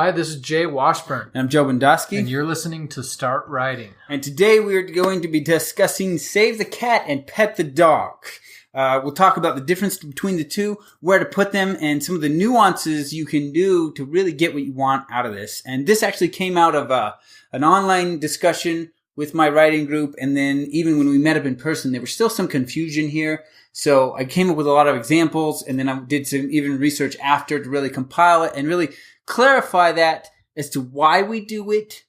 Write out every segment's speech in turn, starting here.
Hi, this is Jay Washburn. And I'm Joe Bondowski. And you're listening to Start Writing. And today we're going to be discussing Save the Cat and Pet the Dog. We'll talk about the difference between the two, where to put them, and some of the nuances you can do to really get what you want out of this. And this actually came out of an online discussion with my writing group. And then even when we met up in person, there was still some confusion here. So I came up with a lot of examples, and then I did some even research after to really compile it and really clarify that as to why we do it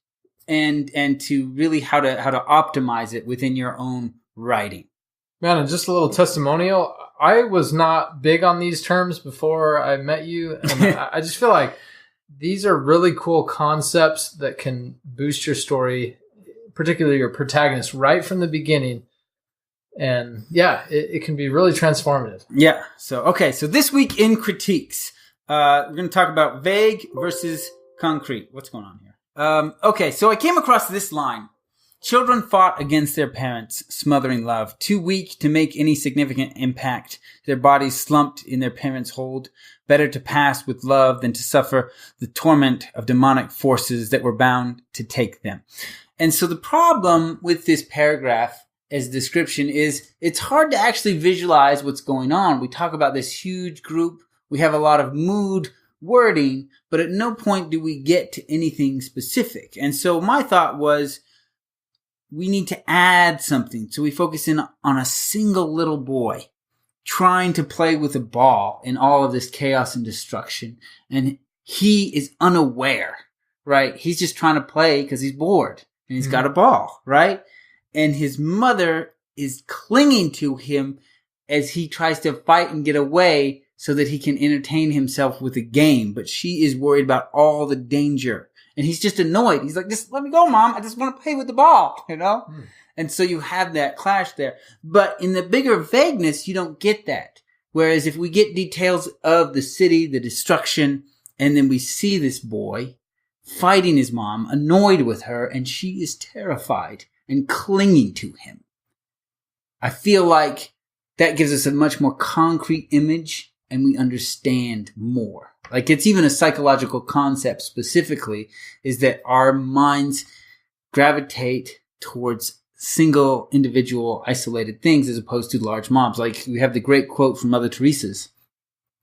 and to really how to optimize it within your own writing. Man, and just a little testimonial. I was not big on these terms before I met you. And I just feel like these are really cool concepts that can boost your story, particularly your protagonist, right from the beginning. And yeah, it can be really transformative. Yeah. So this week in critiques, we're going to talk about vague versus concrete. What's going on here? So I came across this line. Children fought against their parents, smothering love. Too weak to make any significant impact. Their bodies slumped in their parents' hold. Better to pass with love than to suffer the torment of demonic forces that were bound to take them. And so the problem with this paragraph as description is it's hard to actually visualize what's going on. We talk about this huge group. We have a lot of mood wording, but at no point do we get to anything specific. And so my thought was we need to add something. So we focus in on a single little boy trying to play with a ball in all of this chaos and destruction. And he is unaware, right? He's just trying to play because he's bored and he's got a ball, right? And his mother is clinging to him as he tries to fight and get away so that he can entertain himself with a game. But she is worried about all the danger. And he's just annoyed. He's like, just let me go, Mom. I just want to play with the ball, you know? And so you have that clash there. But in the bigger vagueness, you don't get that. Whereas if we get details of the city, the destruction, and then we see this boy fighting his mom, annoyed with her, and she is terrified and clinging to him, I feel like that gives us a much more concrete image and we understand more. Like it's even a psychological concept specifically is that our minds gravitate towards single individual isolated things as opposed to large mobs. Like we have the great quote from Mother Teresa's,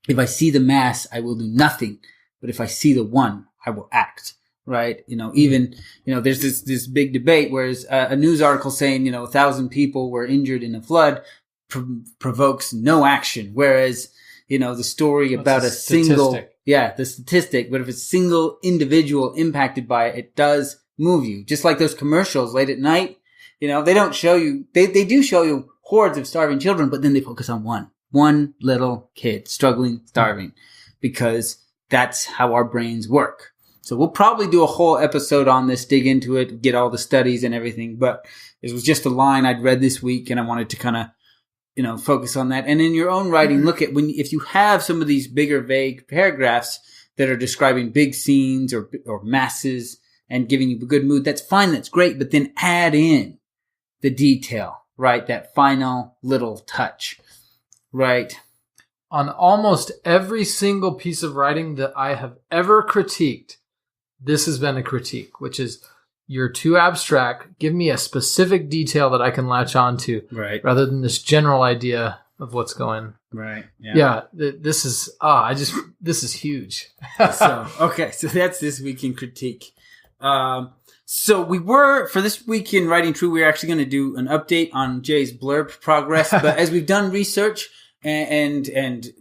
if I see the mass, I will do nothing. But if I see the one, I will act. Right. There's this big debate, whereas a news article saying, 1,000 people were injured in a flood provokes no action. Whereas, the story about a single, the statistic, but if a single individual impacted by it, it does move you. Just like those commercials late at night, they don't show you, they do show you hordes of starving children, but then they focus on one little kid struggling, starving, because that's how our brains work. So we'll probably do a whole episode on this, dig into it, get all the studies and everything. But it was just a line I'd read this week and I wanted to kind of, focus on that. And in your own writing, look at if you have some of these bigger vague paragraphs that are describing big scenes or masses and giving you a good mood, that's fine. That's great. But then add in the detail, right? That final little touch, right? On almost every single piece of writing that I have ever critiqued, this has been a critique, which is you're too abstract. Give me a specific detail that I can latch on to, right? Rather than this general idea of what's going. Right. Yeah. This is this is huge. So that's this week in critique. So for this week in Writing True, we're actually going to do an update on Jay's blurb progress. But as we've done research and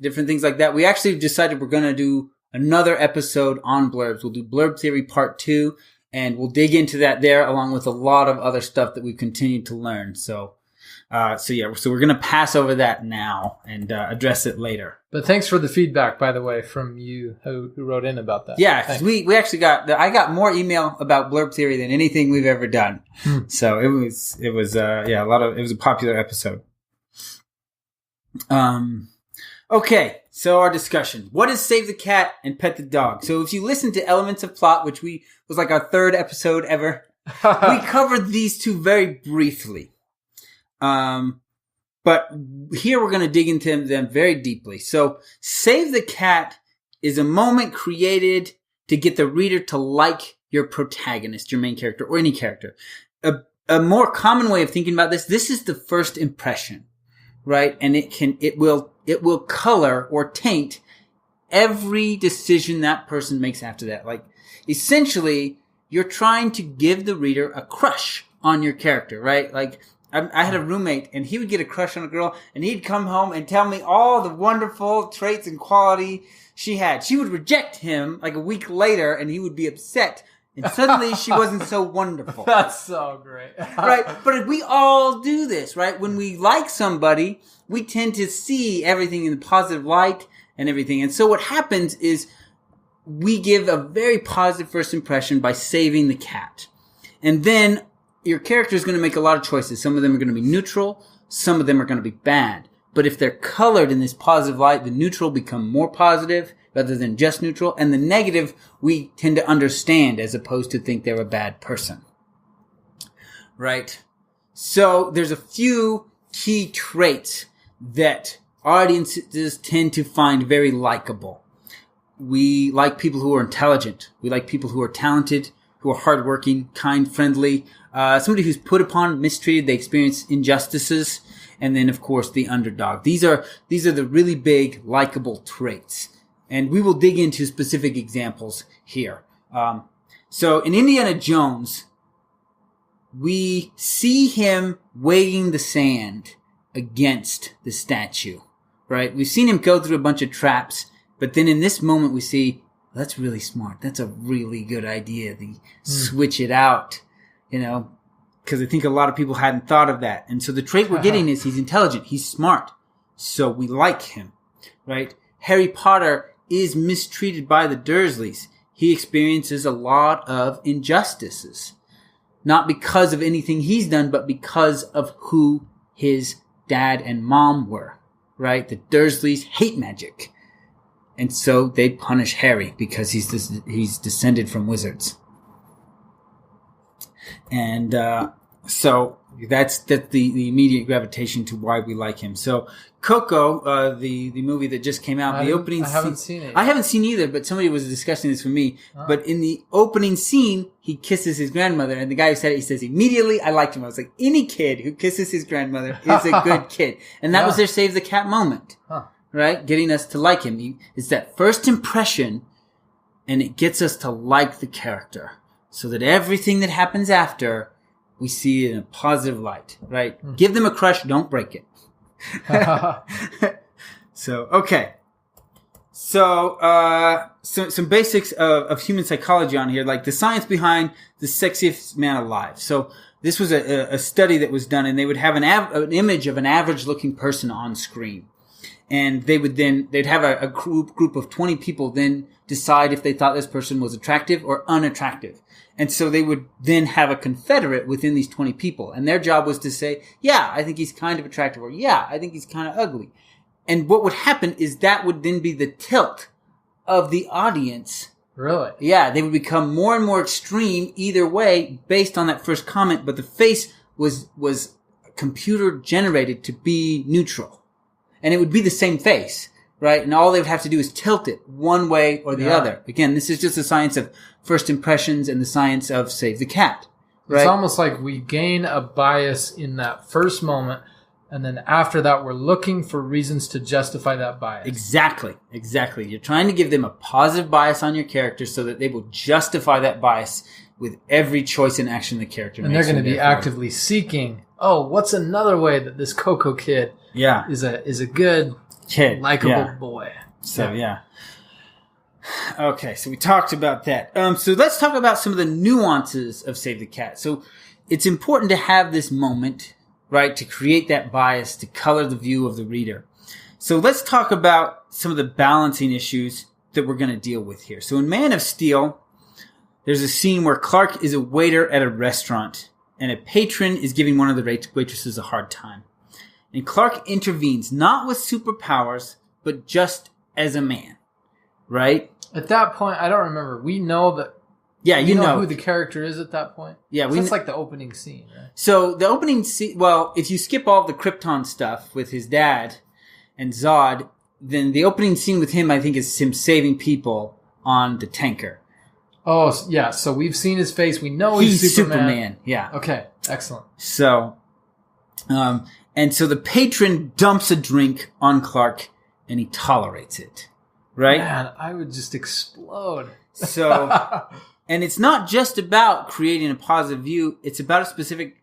different things like that, we actually decided we're going to do another episode on blurbs. We'll do Blurb Theory Part 2, and we'll dig into that there along with a lot of other stuff that we've continued to learn. So we're going to pass over that now and address it later. But thanks for the feedback, by the way, from you who wrote in about that. Yeah, because we actually I got more email about Blurb Theory than anything we've ever done. So it was it was a popular episode. Okay, so our discussion. What is Save the Cat and Pet the Dog? So if you listen to Elements of Plot, which was like our third episode ever, we covered these two very briefly. But here we're going to dig into them very deeply. So Save the Cat is a moment created to get the reader to like your protagonist, your main character, or any character. A more common way of thinking about this is the first impression, right? And it will color or taint every decision that person makes after that. Like, essentially, you're trying to give the reader a crush on your character, right? Like, I had a roommate, and he would get a crush on a girl, and he'd come home and tell me all the wonderful traits and quality she had. She would reject him like a week later, and he would be upset. And suddenly she wasn't so wonderful. That's so great. Right? But we all do this, right? When we like somebody, we tend to see everything in the positive light and everything. And so what happens is we give a very positive first impression by saving the cat. And then your character is going to make a lot of choices. Some of them are going to be neutral. Some of them are going to be bad. But if they're colored in this positive light, the neutral become more positive rather than just neutral. And the negative, we tend to understand as opposed to think they're a bad person. Right? So there's a few key traits that audiences tend to find very likable. We like people who are intelligent. We like people who are talented, who are hardworking, kind, friendly. Somebody who's put upon, mistreated, they experience injustices. And then, of course, the underdog. These are the really big, likable traits. And we will dig into specific examples here. So in Indiana Jones, we see him weighing the sand against the statue, right? We've seen him go through a bunch of traps, but then in this moment we see, that's really smart. That's a really good idea. Switch it out, because I think a lot of people hadn't thought of that. And so the trait we're getting is he's intelligent. He's smart. So we like him, right? Harry Potter is mistreated by the Dursleys. He experiences a lot of injustices. Not because of anything he's done, but because of who his dad and mom were, right? The Dursleys hate magic. And so they punish Harry because he's descended from wizards. And so that's the immediate gravitation to why we like him. So Coco, the movie that just came out, the opening scene. I haven't seen it. I haven't seen either, but somebody was discussing this with me. Oh. But in the opening scene, he kisses his grandmother, and the guy who said it, he says, immediately I liked him. I was like, any kid who kisses his grandmother is a good kid. And that was their Save the Cat moment. Huh. Right? Getting us to like him. It's that first impression, and it gets us to like the character. So that everything that happens after, we see it in a positive light, right? Mm. Give them a crush, don't break it. So, okay. So, some basics of human psychology on here, like the science behind the sexiest man alive. So, this was a study that was done, and they would have an image of an average-looking person on screen. And they'd have a group of 20 people then decide if they thought this person was attractive or unattractive. And so they would then have a confederate within these 20 people. And their job was to say, yeah, I think he's kind of attractive, or yeah, I think he's kind of ugly. And what would happen is that would then be the tilt of the audience. Really? Yeah, they would become more and more extreme either way based on that first comment, but the face was computer generated to be neutral. And it would be the same face, right? And all they would have to do is tilt it one way or the other. Again, this is just the science of first impressions and the science of Save the Cat. Right? It's almost like we gain a bias in that first moment, and then after that, we're looking for reasons to justify that bias. Exactly. You're trying to give them a positive bias on your character so that they will justify that bias with every choice and action the character makes. And they're going to be actively seeking, what's another way that this Coco kid is a good kid, likable boy. So, Okay, so we talked about that. So let's talk about some of the nuances of Save the Cat. So it's important to have this moment, right, to create that bias, to color the view of the reader. So let's talk about some of the balancing issues that we're going to deal with here. So in Man of Steel, there's a scene where Clark is a waiter at a restaurant, and a patron is giving one of the waitresses a hard time. And Clark intervenes, not with superpowers, but just as a man, right? At that point, I don't remember. We know that. Yeah, you know who the character is at that point. Yeah, that's like the opening scene, right? So the opening scene. Well, if you skip all the Krypton stuff with his dad and Zod, then the opening scene with him, I think, is him saving people on the tanker. Oh, yeah. So we've seen his face. We know he's Superman. Yeah. Okay. Excellent. So, and so the patron dumps a drink on Clark, and he tolerates it. Right? Man, I would just explode. So, and it's not just about creating a positive view. It's about a specific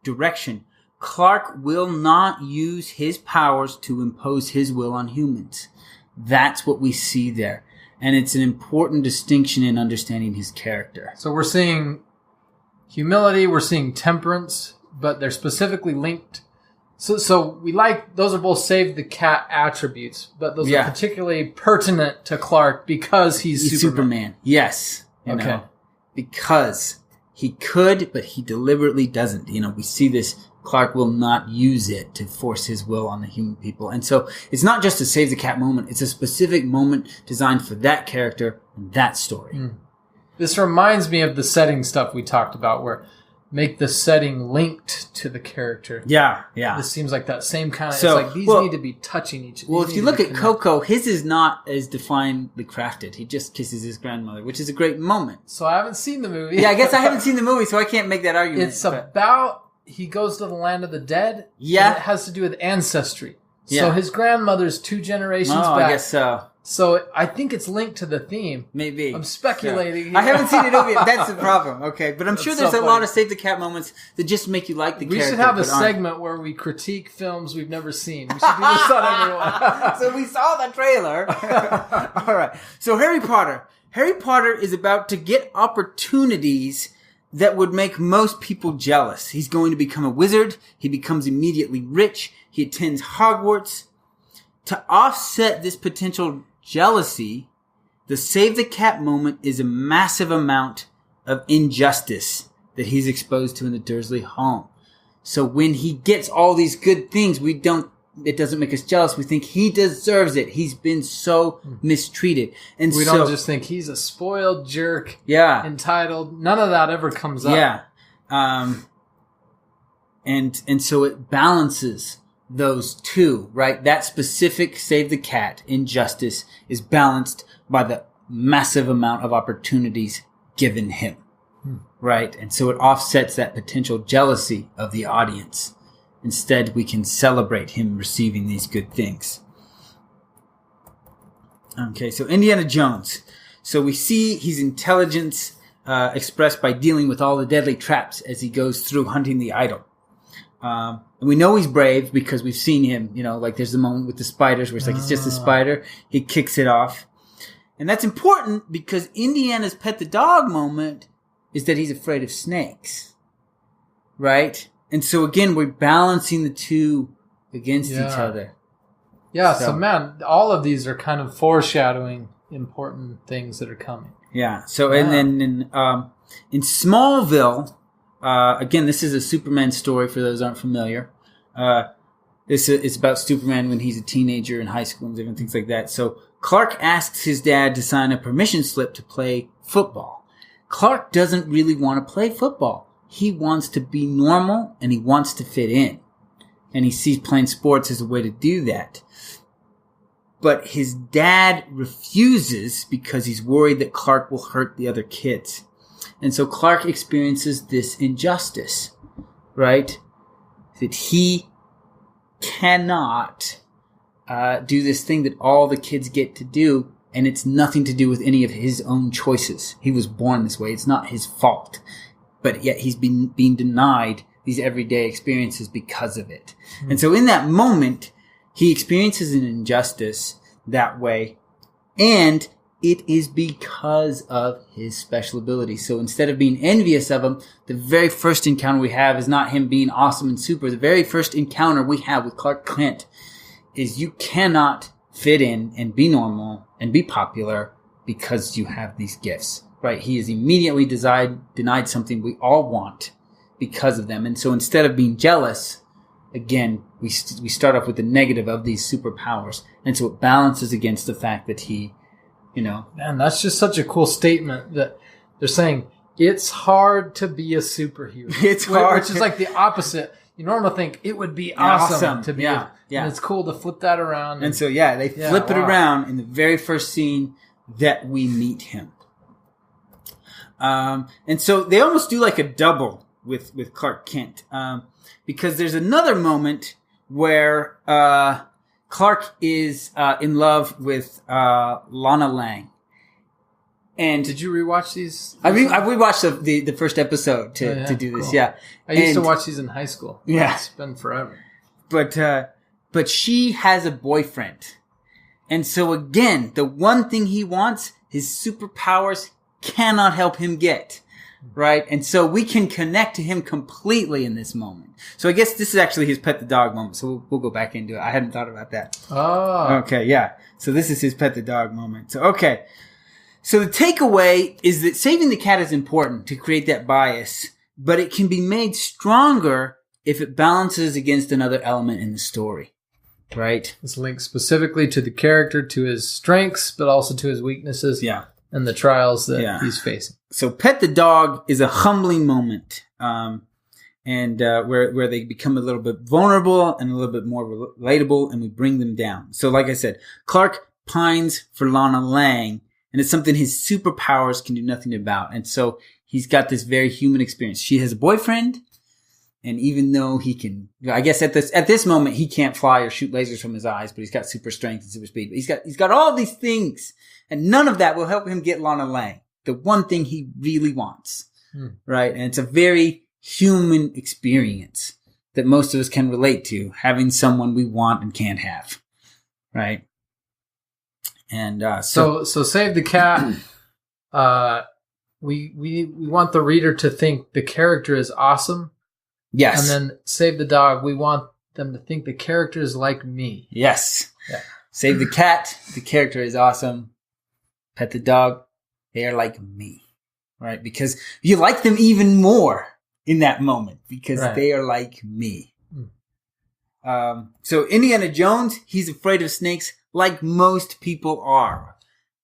direction. Clark will not use his powers to impose his will on humans. That's what we see there. And it's an important distinction in understanding his character. So we're seeing humility, we're seeing temperance, but they're specifically linked. So we like, those are both Save the Cat attributes, but those are particularly pertinent to Clark because he's Superman. Yes. Okay. Because he could, but he deliberately doesn't. We see this. Clark will not use it to force his will on the human people. And so it's not just a Save the Cat moment. It's a specific moment designed for that character and that story. This reminds me of the setting stuff we talked about where make the setting linked to the character. Yeah. This seems like that same kind of... So, it's like these need to be touching each other. Well, if you look at Coco, his is not as definedly crafted. He just kisses his grandmother, which is a great moment. So I haven't seen the movie. Yeah, I guess I haven't seen the movie, so I can't make that argument. It's about... He goes to the land of the dead. Yeah. And it has to do with ancestry. Yeah. So his grandmother's 2 generations back. I guess so. So I think it's linked to the theme. Maybe. I'm speculating. I haven't seen it over yet. That's the problem. Okay. But I'm sure there's a lot of Save the Cat moments that just make you like the character. We should have a segment where we critique films we've never seen. We should do this on everyone. So we saw the trailer. All right. So Harry Potter. Harry Potter is about to get opportunities that would make most people jealous. He's going to become a wizard. He becomes immediately rich. He attends Hogwarts. To offset this potential jealousy, the Save the Cat moment is a massive amount of injustice that he's exposed to in the Dursley home. So when he gets all these good things, it doesn't make us jealous. We think he deserves it. He's been so mistreated. And we don't just think he's a spoiled jerk. Yeah. Entitled. None of that ever comes up. Yeah. And so it balances those two, right? That specific Save the Cat injustice is balanced by the massive amount of opportunities given him. Right? And so it offsets that potential jealousy of the audience. Instead, we can celebrate him receiving these good things. Okay, so Indiana Jones. So we see his intelligence expressed by dealing with all the deadly traps as he goes through hunting the idol. And we know he's brave because we've seen him, like there's the moment with the spiders where it's like it's just a spider. He kicks it off. And that's important because Indiana's pet the dog moment is that he's afraid of snakes. Right? And so again, we're balancing the two against each other. Yeah, so man, all of these are kind of foreshadowing important things that are coming. Yeah. So and then in Smallville, again, this is a Superman story for those who aren't familiar. It's about Superman when he's a teenager in high school and different things like that. So Clark asks his dad to sign a permission slip to play football. Clark doesn't really want to play football. He wants to be normal and he wants to fit in. And he sees playing sports as a way to do that. But his dad refuses because he's worried that Clark will hurt the other kids. And so Clark experiences this injustice, right? That he cannot do this thing that all the kids get to do, and it's nothing to do with any of his own choices. He was born this way. It's not his fault. But yet he's being denied these everyday experiences because of it. And so in that moment, he experiences an injustice that way, and it is because of his special ability. So instead of being envious of him, the very first encounter we have is not him being awesome and super. The very first encounter we have with Clark Kent is you cannot fit in and be normal and be popular because you have these gifts. Right, he is immediately denied something we all want because of them. And so instead of being jealous, again, we start off with the negative of these superpowers. And so it balances against the fact that he, Man, that's just such a cool statement that they're saying it's hard to be a superhero. It's hard. Which is like the opposite. You normally think it would be awesome to be. Yeah. And it's cool to flip that around. And so, they flip it around in the very first scene that we meet him. And so they almost do like a double with Clark Kent. Because there's another moment where Clark is in love with Lana Lang. And did you rewatch these? I rewatched the first episode to do this. Cool. Yeah, I used to watch these in high school. Yeah, it's been forever. But she has a boyfriend, and so again, the one thing he wants, his superpowers cannot help him get. Right? And so we can connect to him completely in this moment. So I guess this is actually his pet the dog moment. So we'll go back into it. I hadn't thought about that. Oh. Okay, yeah. So this is his pet the dog moment. So, okay. So the takeaway is that saving the cat is important to create that bias, but it can be made stronger if it balances against another element in the story. Right? It's linked specifically to the character, to his strengths, but also to his weaknesses. Yeah. And the trials that he's facing. So pet the dog is a humbling moment, and where they become a little bit vulnerable and a little bit more relatable, and we bring them down. So like I said, Clark pines for Lana Lang, and it's something his superpowers can do nothing about. And so he's got this very human experience. She has a boyfriend, and even though he can, I guess at this moment he can't fly or shoot lasers from his eyes, but he's got super strength and super speed. But he's got all these things. And none of that will help him get Lana Lang, the one thing he really wants, right? And it's a very human experience that most of us can relate to, having someone we want and can't have, right? And so Save the Cat. We want the reader to think the character is awesome. Yes. And then Save the Dog. We want them to think the character is like me. Yes. Yeah. Save the Cat. The character is awesome. Pet the Dog, they are like me, right? Because you like them even more in that moment because they are like me. So Indiana Jones, he's afraid of snakes like most people are.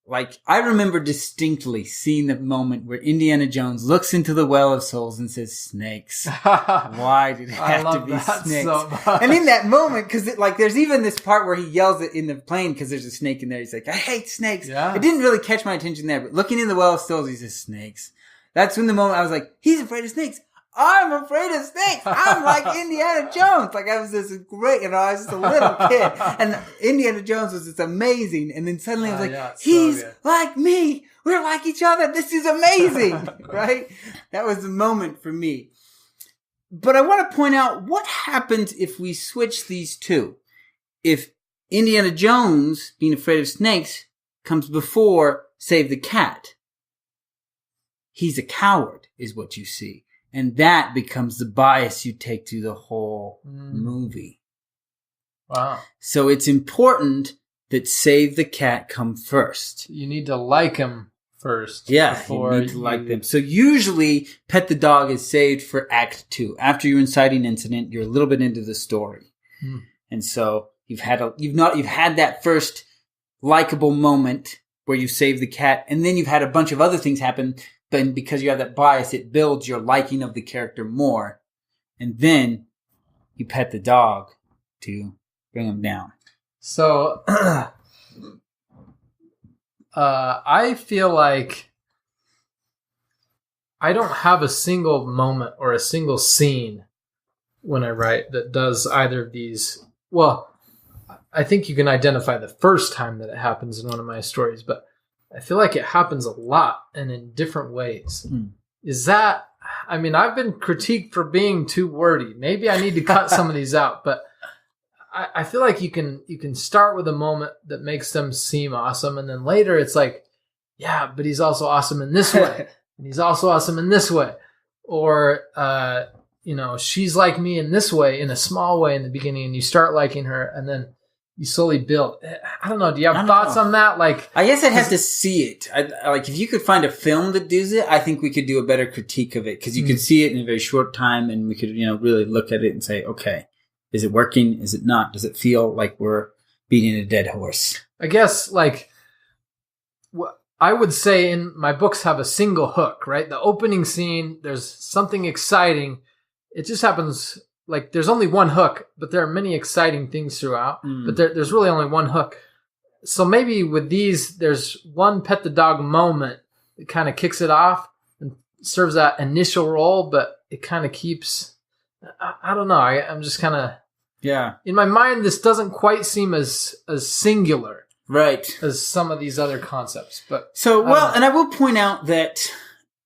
Like, I remember distinctly seeing the moment where Indiana Jones looks into the well of souls and says, snakes. Why did it have to be snakes? So and in that moment, because there's even this part where he yells it in the plane because there's a snake in there. He's like, I hate snakes. Yeah. It didn't really catch my attention there, but looking in the well of souls, he says, snakes. That's when the moment I was like, he's afraid of snakes. I'm afraid of snakes. I'm like Indiana Jones. Like, I was this great, I was just a little kid. And Indiana Jones was just amazing. And then suddenly I was like, he's like me. We're like each other. This is amazing. Right? That was the moment for me. But I want to point out what happens if we switch these two. If Indiana Jones, being afraid of snakes, comes before Save the Cat, he's a coward, is what you see. And that becomes the bias you take through the whole movie. Wow. So it's important that Save the Cat come first. You need to like him first. Yeah, you need to like them. So usually Pet the Dog is saved for Act 2. After your inciting incident, you're a little bit into the story. And so you've had that first likable moment where you save the cat, and then you've had a bunch of other things happen. But because you have that bias, it builds your liking of the character more. And then you pet the dog to bring him down. So I feel like I don't have a single moment or a single scene when I write that does either of these. Well, I think you can identify the first time that it happens in one of my stories, but I feel like it happens a lot and in different ways. Is that, I mean, I've been critiqued for being too wordy. Maybe I need to cut some of these out, but I feel like you can start with a moment that makes them seem awesome. And then later it's like, yeah, but he's also awesome in this way. And he's also awesome in this way. Or, she's like me in this way, in a small way in the beginning, and you start liking her, and then you slowly build. I don't know. Do you have thoughts on that? Like, I guess I'd have to see it. Like, if you could find a film that does it, I think we could do a better critique of it, because you could see it in a very short time, and we could, really look at it and say, okay, is it working? Is it not? Does it feel like we're beating a dead horse? I guess, like, I would say in my books have a single hook, right? The opening scene, there's something exciting. It just happens. Like, there's only one hook, but there are many exciting things throughout. But there's really only one hook. So maybe with these, there's one pet the dog moment that kind of kicks it off. serves that initial role, but it kind of keeps, I don't know. I'm just kind of, in my mind, this doesn't quite seem as singular. Right. As some of these other concepts. But and I will point out that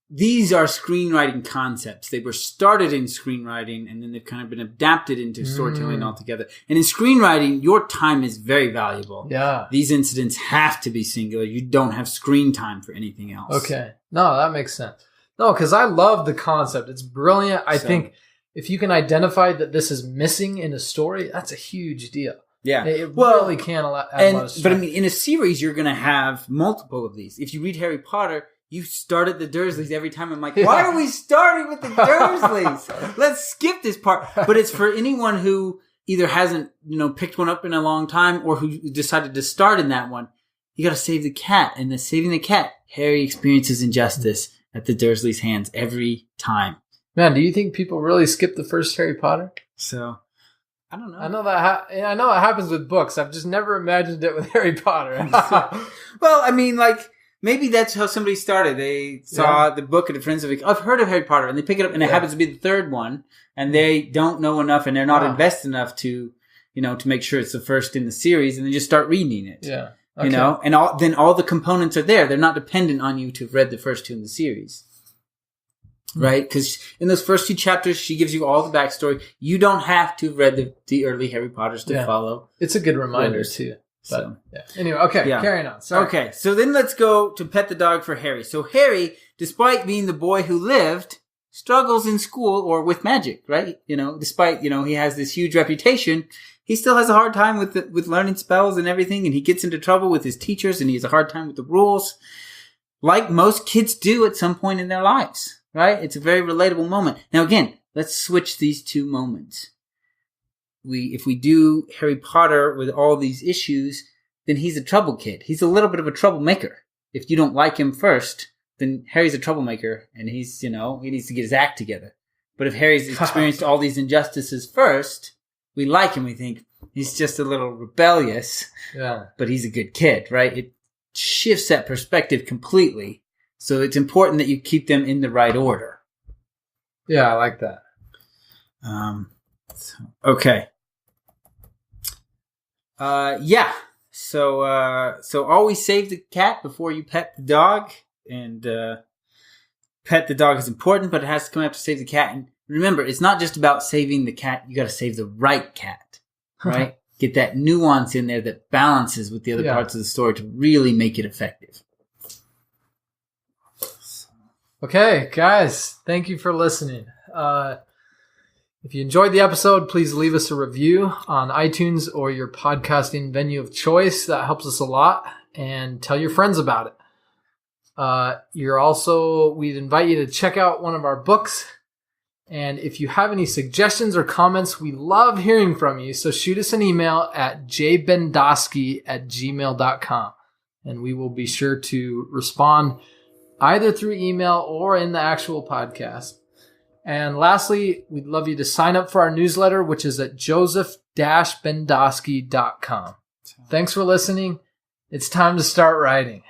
these are screenwriting concepts. They were started in screenwriting, and then they've kind of been adapted into storytelling altogether. And in screenwriting, your time is very valuable. Yeah. These incidents have to be singular. You don't have screen time for anything else. Okay. No, that makes sense. No, because I love the concept. It's brilliant. I think if you can identify that this is missing in a story, that's a huge deal. Yeah. It really can add a lot of strength. But I mean, in a series, you're going to have multiple of these. If you read Harry Potter, you start at the Dursleys every time. I'm like, why are we starting with the Dursleys? Let's skip this part. But it's for anyone who either hasn't, picked one up in a long time or who decided to start in that one. You got to save the cat. And then saving the cat, Harry experiences injustice at the Dursleys' hands every time. Man, do you think people really skip the first Harry Potter? So, I don't know. I know that. I know it happens with books. I've just never imagined it with Harry Potter. Well, I mean, maybe that's how somebody started. They saw the book at a friend's. I've heard of Harry Potter, and they pick it up, and it happens to be the third one, and they don't know enough, and they're not invested enough to, to make sure it's the first in the series, and they just start reading it. Yeah. Okay. And then all the components are there. They're not dependent on you to have read the first two in the series. Right? Because in those first two chapters, she gives you all the backstory. You don't have to have read the early Harry Potters to follow. It's a good reminder, too. But, Anyway, carrying on. Sorry. Okay, so then let's go to Pet the Dog for Harry. So Harry, despite being the boy who lived, struggles in school or with magic, right? Despite, he has this huge reputation, he still has a hard time with learning spells and everything, and he gets into trouble with his teachers, and he has a hard time with the rules, like most kids do at some point in their lives. Right? It's a very relatable moment. Now, again, let's switch these two moments. If we do Harry Potter with all these issues, then he's a trouble kid. He's a little bit of a troublemaker. If you don't like him first, then Harry's a troublemaker, and he's, he needs to get his act together. But if Harry's experienced all these injustices first, we like him. We think he's just a little rebellious, but he's a good kid, right? It shifts that perspective completely. So it's important that you keep them in the right order. Yeah, I like that. Okay. So always save the cat before you pet the dog. And pet the dog is important, but it has to come after save the cat. And remember, it's not just about saving the cat. You got to save the right cat, right? Get that nuance in there that balances with the other parts of the story to really make it effective. Okay, guys, thank you for listening. If you enjoyed the episode, please leave us a review on iTunes or your podcasting venue of choice. That helps us a lot. And tell your friends about it. We'd invite you to check out one of our books. And if you have any suggestions or comments, we love hearing from you. So shoot us an email at jbendosky@gmail.com. And we will be sure to respond either through email or in the actual podcast. And lastly, we'd love you to sign up for our newsletter, which is at joseph-bendosky.com. Thanks for listening. It's time to start writing.